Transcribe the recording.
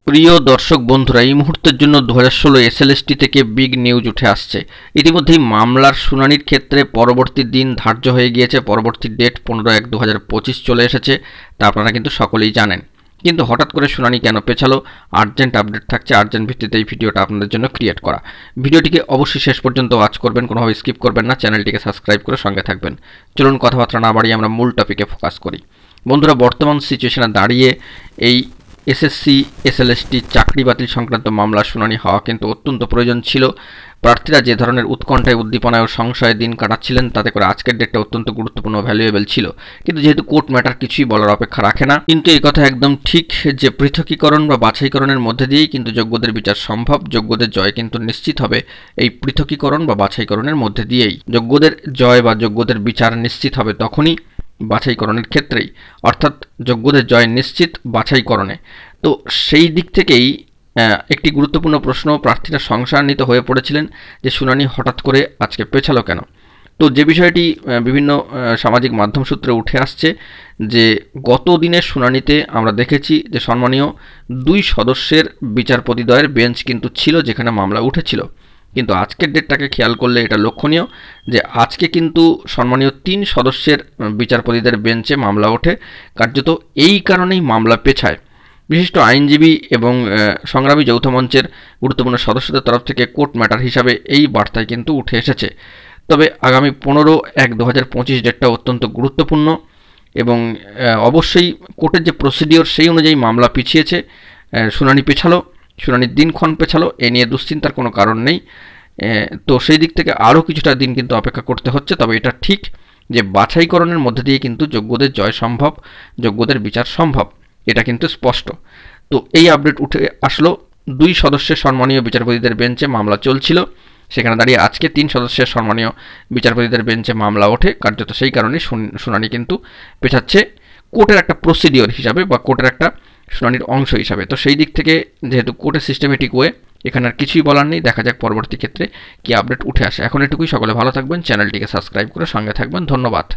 প্রিয় দর্শক বন্ধুরা, এই মুহূর্তের জন্য 2016 এসএলএসটি থেকে বিগ নিউজ উঠে আসছে। ইতিমধ্যেই মামলার শুনানির ক্ষেত্রে পরবর্তী দিন ধার্য হয়ে গিয়েছে। পরবর্তী ডেট 15/1/2025 চলে এসেছে, তা আপনারা কিন্তু সকলেই জানেন। কিন্তু হঠাৎ করে শুনানি কেন পেছালো? আর্জেন্ট আপডেট থাকছে। আর্জেন্ট ভিত্তিতে এই ভিডিওটা আপনাদের জন্য ক্রিয়েট করা। ভিডিওটিকে অবশ্যই শেষ পর্যন্ত ওয়াচ করবেন, কোনোভাবে স্কিপ করবেন না। চ্যানেলটিকে সাবস্ক্রাইব করে সঙ্গে থাকবেন। চলুন কথাবার্তা না বাড়িয়ে আমরা মূল টপিকে ফোকাস করি। বন্ধুরা, বর্তমান সিচুয়েশনে দাঁড়িয়ে এই এসএসসি এসএলএসটি চাকরি বাতিল সংক্রান্ত মামলার শুনানি হওয়া কিন্তু অত্যন্ত প্রয়োজন ছিল। প্রার্থীরা যে ধরনের উৎকণ্ঠায়, উদ্দীপনায় ও সংশয়ে দিন কাটাচ্ছিলেন, তাতে করে আজকের ডেটটা অত্যন্ত গুরুত্বপূর্ণ, ভ্যালুয়েবল ছিল। কিন্তু যেহেতু কোর্ট ম্যাটার কিছুই বলার অপেক্ষা রাখে না, কিন্তু এই কথা একদম ঠিক যে পৃথকীকরণ বা বাছাইকরণের মধ্যে দিয়েই কিন্তু যোগ্যদের বিচার সম্ভব। যোগ্যদের জয় কিন্তু নিশ্চিত হবে এই পৃথকীকরণ বা বাছাইকরণের মধ্যে দিয়েই। যোগ্যদের জয় বা যোগ্যদের বিচার নিশ্চিত হবে তখনই বাছাইকরণের ক্ষেত্রেই, অর্থাৎ যোগ্যদের জয় নিশ্চিত বাছাইকরণে। তো সেই দিক থেকেই একটি গুরুত্বপূর্ণ প্রশ্ন, প্রার্থীরা সংশয়ান্বিত হয়ে পড়েছিলেন যে শুনানি হঠাৎ করে আজকে পেছালো কেন। তো যে বিষয়টি বিভিন্ন সামাজিক মাধ্যম সূত্রে উঠে আসছে যে গত দিনের শুনানিতে আমরা দেখেছি যে সম্মানীয় 2 সদস্যের বিচারপতিদ্বয়ের বেঞ্চ কিন্তু ছিল যেখানে মামলা উঠেছিল। কিন্তু আজকের ডেটটাকে খেয়াল করলে এটা লক্ষণীয় যে আজকে কিন্তু সম্মানীয় 3 সদস্যের বিচারপতিদের বেঞ্চে মামলা ওঠে। কার্যত এই কারণেই মামলা পেছায়। বিশিষ্ট আইনজীবী এবং সংগ্রামী যৌথ মঞ্চের গুরুত্বপূর্ণ সদস্যদের তরফ থেকে কোর্ট ম্যাটার হিসাবে এই বার্তায় কিন্তু উঠে এসেছে। তবে আগামী 15/1/2025 ডেটটা অত্যন্ত গুরুত্বপূর্ণ এবং অবশ্যই কোর্টের যে প্রসিডিওর সেই অনুযায়ী মামলা পিছিয়েছে, শুনানি পেছালো, শুনানির দিনক্ষণ পেছালো, এ নিয়ে দুশ্চিন্তার কোনো কারণ নেই। তো সেই দিক থেকে আরও কিছুটা দিন কিন্তু অপেক্ষা করতে হচ্ছে। তবে এটা ঠিক যে বাছাইকরণের মধ্যে দিয়ে কিন্তু যোগ্যদের জয় সম্ভব, যোগ্যদের বিচার সম্ভব, এটা কিন্তু স্পষ্ট। তো এই আপডেট উঠে আসলো। 2 সদস্যের সম্মানীয় বিচারপতিদের বেঞ্চে মামলা চলছিল, সেখানে দাঁড়িয়ে আজকে 3 সদস্যের সম্মানীয় বিচারপতিদের বেঞ্চে মামলা ওঠে। কার্যত সেই কারণে শুনানি কিন্তু পেছাচ্ছে কোর্টের একটা প্রসিডিওর হিসাবে বা কোর্টের একটা শুনানির অংশ হিসাবে। তো সেই দিক থেকে যেহেতু কোর্টের সিস্টেমেটিক ওয়ে, এখানে আর কিছুই বলার নেই। দেখা যাক পরবর্তী ক্ষেত্রে কি আপডেট উঠে আসে। এখন এটুকুই। সকলে ভালো থাকবেন, চ্যানেলটিকে সাবস্ক্রাইব করে সঙ্গে থাকবেন। ধন্যবাদ।